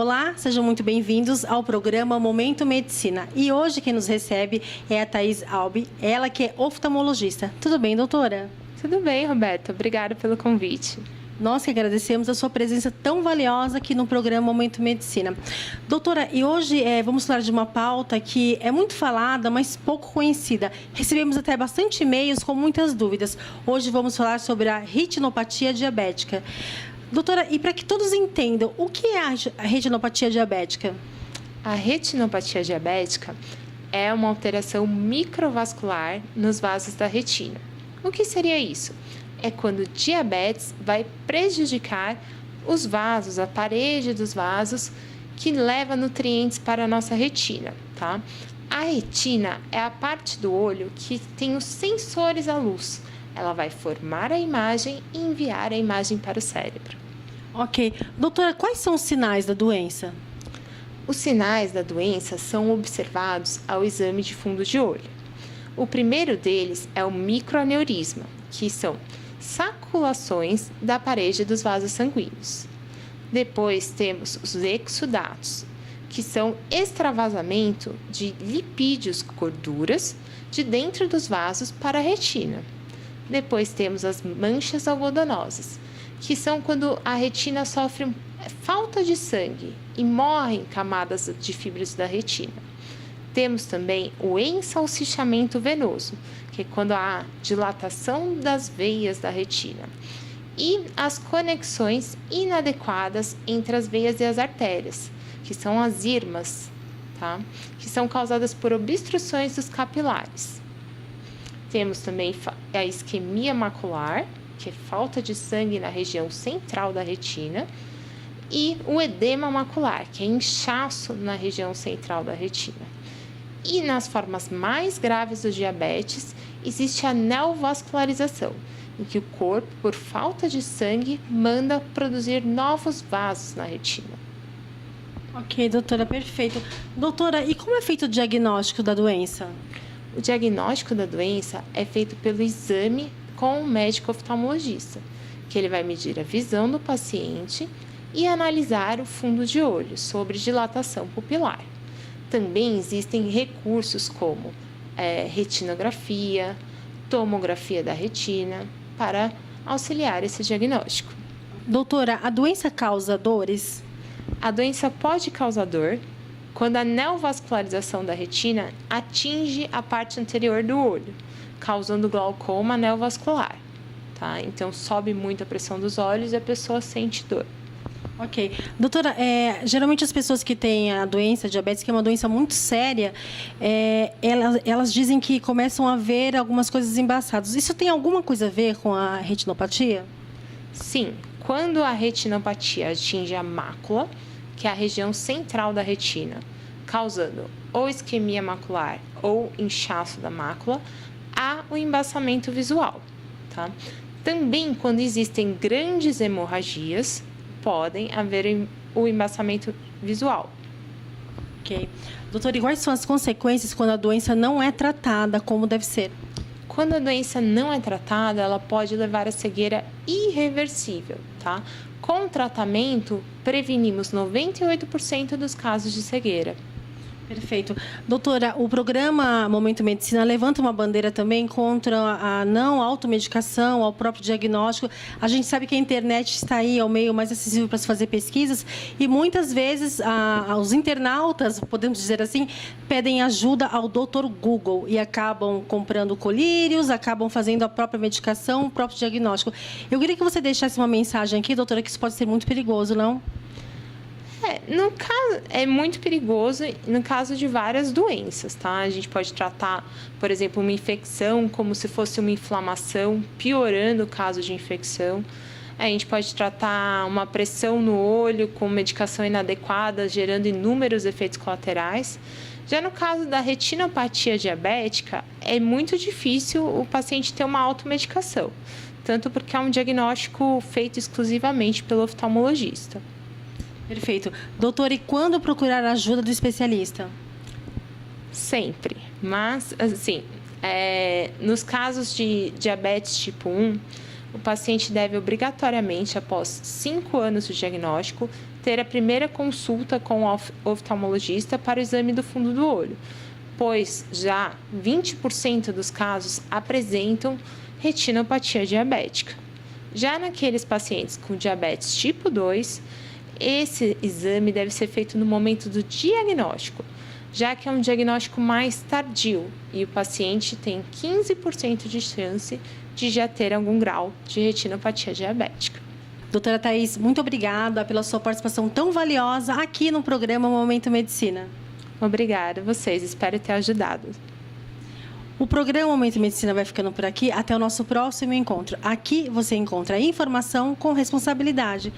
Olá, sejam muito bem-vindos ao programa Momento Medicina. E hoje quem nos recebe é a Thaís Albi, ela que é oftalmologista. Tudo bem, doutora? Tudo bem, Roberto. Obrigada pelo convite. Nós que agradecemos a sua presença tão valiosa aqui no programa Momento Medicina. Doutora, e hoje vamos falar de uma pauta que é muito falada, mas pouco conhecida. Recebemos até bastante e-mails com muitas dúvidas. Hoje vamos falar sobre a retinopatia diabética. Doutora, e para que todos entendam, o que é a retinopatia diabética? A retinopatia diabética é uma alteração microvascular nos vasos da retina. O que seria isso? É quando o diabetes vai prejudicar os vasos, a parede dos vasos, que leva nutrientes para a nossa retina, tá? A retina é a parte do olho que tem os sensores à luz. Ela vai formar a imagem e enviar a imagem para o cérebro. Ok. Doutora, quais são os sinais da doença? Os sinais da doença são observados ao exame de fundo de olho. O primeiro deles é o microaneurisma, que são saculações da parede dos vasos sanguíneos. Depois temos os exudatos, que são extravasamento de lipídios, gorduras, de dentro dos vasos para a retina. Depois temos as manchas algodonosas, que são quando a retina sofre falta de sangue e morrem camadas de fibras da retina. Temos também o ensalsichamento venoso, que é quando há dilatação das veias da retina. E as conexões inadequadas entre as veias e as artérias, que são as irmas, tá? Que são causadas por obstruções dos capilares. Temos também a isquemia macular, que é falta de sangue na região central da retina, e o edema macular, que é inchaço na região central da retina. E nas formas mais graves do diabetes, existe a neovascularização, em que o corpo, por falta de sangue, manda produzir novos vasos na retina. Ok, doutora, perfeito. Doutora, e como é feito o diagnóstico da doença? O diagnóstico da doença é feito pelo exame com o médico oftalmologista, que ele vai medir a visão do paciente e analisar o fundo de olho sobre dilatação pupilar. Também existem recursos como retinografia, tomografia da retina, para auxiliar esse diagnóstico. Doutora, a doença causa dores? A doença pode causar dor quando a neovascularização da retina atinge a parte anterior do olho, causando glaucoma neovascular, tá? Então, sobe muito a pressão dos olhos e a pessoa sente dor. Ok. Doutora, geralmente as pessoas que têm a doença, a diabetes, que é uma doença muito séria, elas dizem que começam a ver algumas coisas embaçadas. Isso tem alguma coisa a ver com a retinopatia? Sim. Quando a retinopatia atinge a mácula, que é a região central da retina, causando ou isquemia macular ou inchaço da mácula, há o embaçamento visual, tá? Também, quando existem grandes hemorragias, podem haver o embaçamento visual. Ok. Doutora, e quais são as consequências quando a doença não é tratada como deve ser? Quando a doença não é tratada, ela pode levar à cegueira irreversível, tá? Com o tratamento, prevenimos 98% dos casos de cegueira. Perfeito. Doutora, o programa Momento Medicina levanta uma bandeira também contra a não automedicação, ao próprio diagnóstico. A gente sabe que a internet está aí, é o meio mais acessível para se fazer pesquisas e muitas vezes os internautas, podemos dizer assim, pedem ajuda ao doutor Google e acabam comprando colírios, acabam fazendo a própria medicação, o próprio diagnóstico. Eu queria que você deixasse uma mensagem aqui, doutora, que isso pode ser muito perigoso, não? No caso, é muito perigoso no caso de várias doenças, tá? A gente pode tratar, por exemplo, uma infecção como se fosse uma inflamação, piorando o caso de infecção. A gente pode tratar uma pressão no olho com medicação inadequada, gerando inúmeros efeitos colaterais. Já no caso da retinopatia diabética, é muito difícil o paciente ter uma automedicação, tanto porque é um diagnóstico feito exclusivamente pelo oftalmologista. Perfeito. Doutora, e quando procurar a ajuda do especialista? Sempre. Mas, assim, nos casos de diabetes tipo 1, o paciente deve obrigatoriamente, após 5 anos do diagnóstico, ter a primeira consulta com o oftalmologista para o exame do fundo do olho, pois já 20% dos casos apresentam retinopatia diabética. Já naqueles pacientes com diabetes tipo 2, esse exame deve ser feito no momento do diagnóstico, já que é um diagnóstico mais tardio e o paciente tem 15% de chance de já ter algum grau de retinopatia diabética. Doutora Thaís, muito obrigada pela sua participação tão valiosa aqui no programa Momento Medicina. Obrigada a vocês, espero ter ajudado. O programa Momento Medicina vai ficando por aqui. Até o nosso próximo encontro. Aqui você encontra informação com responsabilidade.